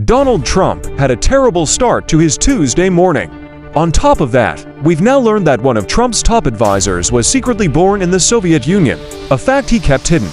Donald Trump had a terrible start to his Tuesday morning. On top of that, we've now learned that one of Trump's top advisors was secretly born in the Soviet Union, a fact he kept hidden.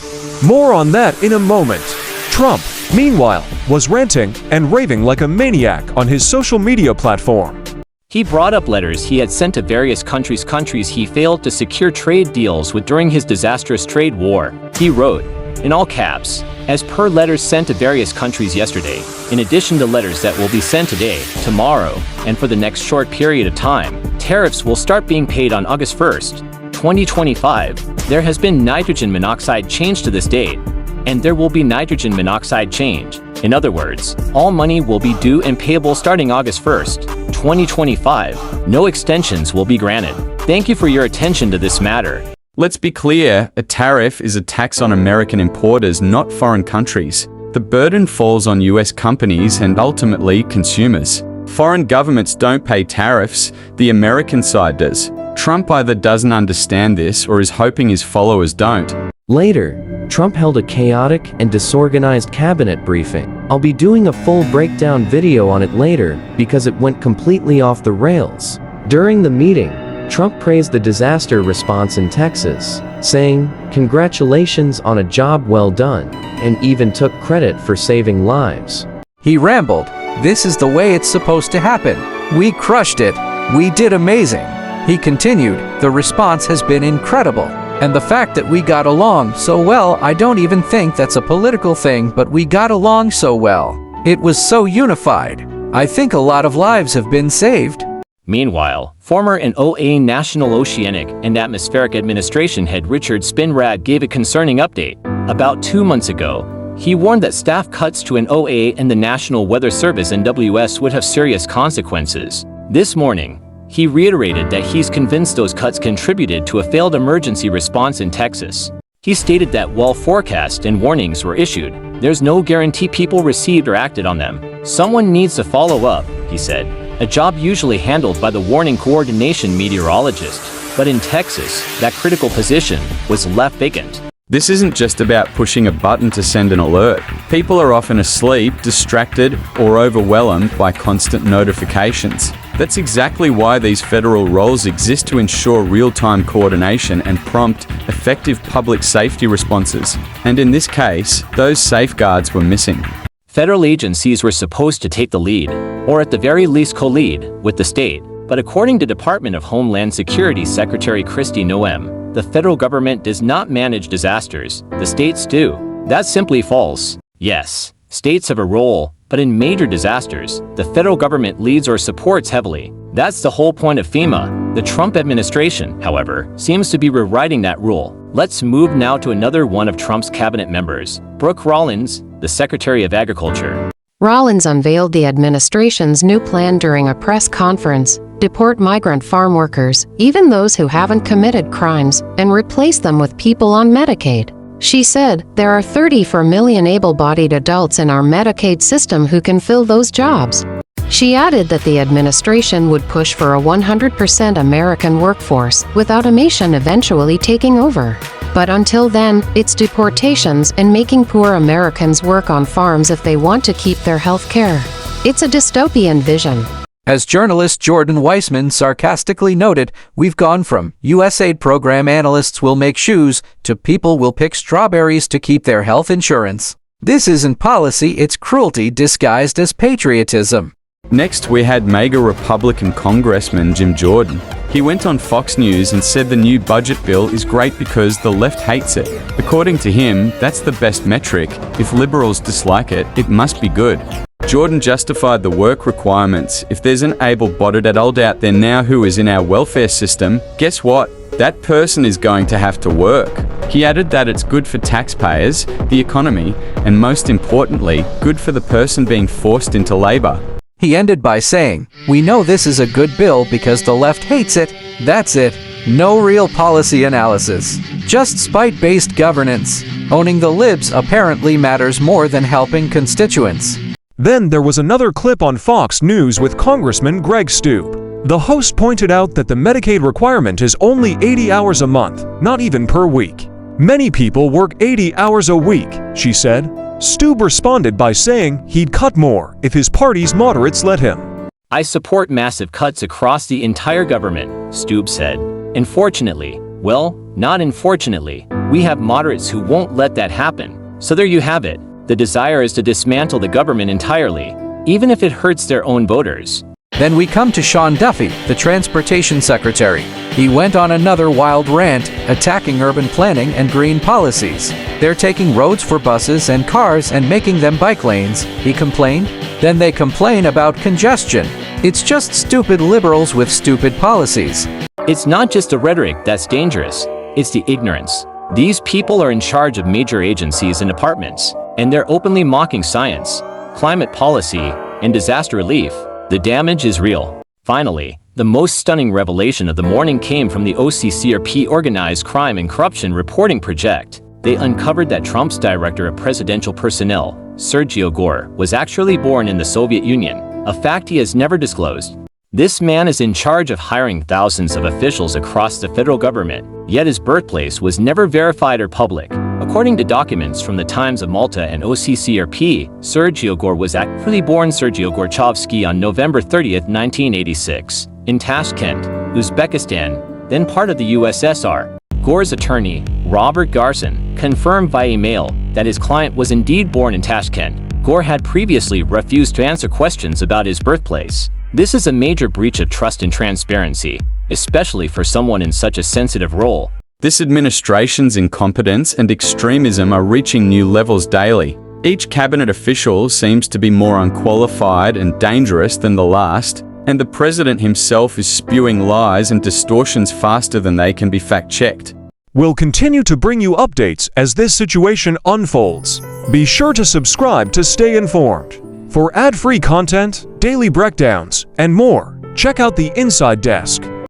More on that in a moment. Trump, meanwhile, was ranting and raving like a maniac on his social media platform. He brought up letters he had sent to various countries he failed to secure trade deals with during his disastrous trade war. He wrote, in all caps, as per letters sent to various countries yesterday, in addition to letters that will be sent today, tomorrow, and for the next short period of time, tariffs will start being paid on August 1st, 2025. There has been nitrogen monoxide change to this date, and there will be nitrogen monoxide change. In other words, all money will be due and payable starting August 1st, 2025. No extensions will be granted. Thank you for your attention to this matter. Let's be clear, a tariff is a tax on American importers, not foreign countries. The burden falls on US companies and ultimately consumers. Foreign governments don't pay tariffs, the American side does. Trump either doesn't understand this or is hoping his followers don't. Later, Trump held a chaotic and disorganized cabinet briefing. I'll be doing a full breakdown video on it later because it went completely off the rails. During the meeting, Trump praised the disaster response in Texas, saying, "Congratulations on a job well done," and even took credit for saving lives. He rambled, "This is the way it's supposed to happen. We crushed it. We did amazing." He continued, "The response has been incredible. And the fact that we got along so well, I don't even think that's a political thing, but we got along so well. It was so unified. I think a lot of lives have been saved." Meanwhile, former NOAA National Oceanic and Atmospheric Administration head Richard Spinrad gave a concerning update. About 2 months ago, he warned that staff cuts to NOAA and the National Weather Service (NWS) would have serious consequences. This morning, he reiterated that he's convinced those cuts contributed to a failed emergency response in Texas. He stated that while forecasts and warnings were issued, there's no guarantee people received or acted on them. Someone needs to follow up, he said, a job usually handled by the warning coordination meteorologist. But in Texas, that critical position was left vacant. This isn't just about pushing a button to send an alert. People are often asleep, distracted, or overwhelmed by constant notifications. That's exactly why these federal roles exist, to ensure real-time coordination and prompt, effective public safety responses. And in this case, those safeguards were missing. Federal agencies were supposed to take the lead, or at the very least co-lead, with the state. But according to Department of Homeland Security Secretary Kristi Noem, the federal government does not manage disasters, the states do. That's simply false. Yes, states have a role, but in major disasters, the federal government leads or supports heavily. That's the whole point of FEMA. The Trump administration, however, seems to be rewriting that rule. Let's move now to another one of Trump's cabinet members, Brooke Rollins, the Secretary of Agriculture. Rollins unveiled the administration's new plan during a press conference: deport migrant farm workers, even those who haven't committed crimes, and replace them with people on Medicaid. She said, "There are 34 million able-bodied adults in our Medicaid system who can fill those jobs." She added that the administration would push for a 100% American workforce, with automation eventually taking over. But until then, it's deportations and making poor Americans work on farms if they want to keep their health care. It's a dystopian vision. As journalist Jordan Weissman sarcastically noted, we've gone from USAID program analysts will make shoes to people will pick strawberries to keep their health insurance. This isn't policy, it's cruelty disguised as patriotism. Next, we had mega Republican Congressman Jim Jordan. He went on Fox News and said the new budget bill is great because the left hates it. According to him, that's the best metric. If liberals dislike it, it must be good. Jordan justified the work requirements. If there's an able-bodied adult out there now who is in our welfare system, guess what? That person is going to have to work. He added that it's good for taxpayers, the economy, and most importantly, good for the person being forced into labor. He ended by saying, "We know this is a good bill because the left hates it. That's it. No real policy analysis. Just spite-based governance. Owning the libs apparently matters more than helping constituents." Then there was another clip on Fox News with Congressman Greg Stoop. The host pointed out that the Medicaid requirement is only 80 hours a month, not even per week. Many people work 80 hours a week, she said. Stubb responded by saying he'd cut more if his party's moderates let him. I support massive cuts across the entire government, Stubb said. Unfortunately, well, not unfortunately, we have moderates who won't let that happen. So there you have it. The desire is to dismantle the government entirely, even if it hurts their own voters. Then we come to Sean Duffy, the transportation secretary. He went on another wild rant, attacking urban planning and green policies. They're taking roads for buses and cars and making them bike lanes, he complained. Then they complain about congestion. It's just stupid liberals with stupid policies. It's not just the rhetoric that's dangerous, it's the ignorance. These people are in charge of major agencies and departments, and they're openly mocking science, climate policy, and disaster relief. The damage is real. Finally, the most stunning revelation of the morning came from the OCCRP Organized Crime and Corruption Reporting Project. They uncovered that Trump's director of presidential personnel, Sergio Gore, was actually born in the Soviet Union, a fact he has never disclosed. This man is in charge of hiring thousands of officials across the federal government, yet his birthplace was never verified or public. According to documents from the Times of Malta and OCCRP, Sergio Gore was actually born Sergio Gorchovsky on November 30, 1986, in Tashkent, Uzbekistan, then part of the USSR. Gore's attorney, Robert Garson, confirmed via email that his client was indeed born in Tashkent. Gore had previously refused to answer questions about his birthplace. This is a major breach of trust and transparency, especially for someone in such a sensitive role. This administration's incompetence and extremism are reaching new levels daily. Each cabinet official seems to be more unqualified and dangerous than the last, and the president himself is spewing lies and distortions faster than they can be fact-checked. We'll continue to bring you updates as this situation unfolds. Be sure to subscribe to stay informed. For ad-free content, daily breakdowns, and more, check out the Inside Desk.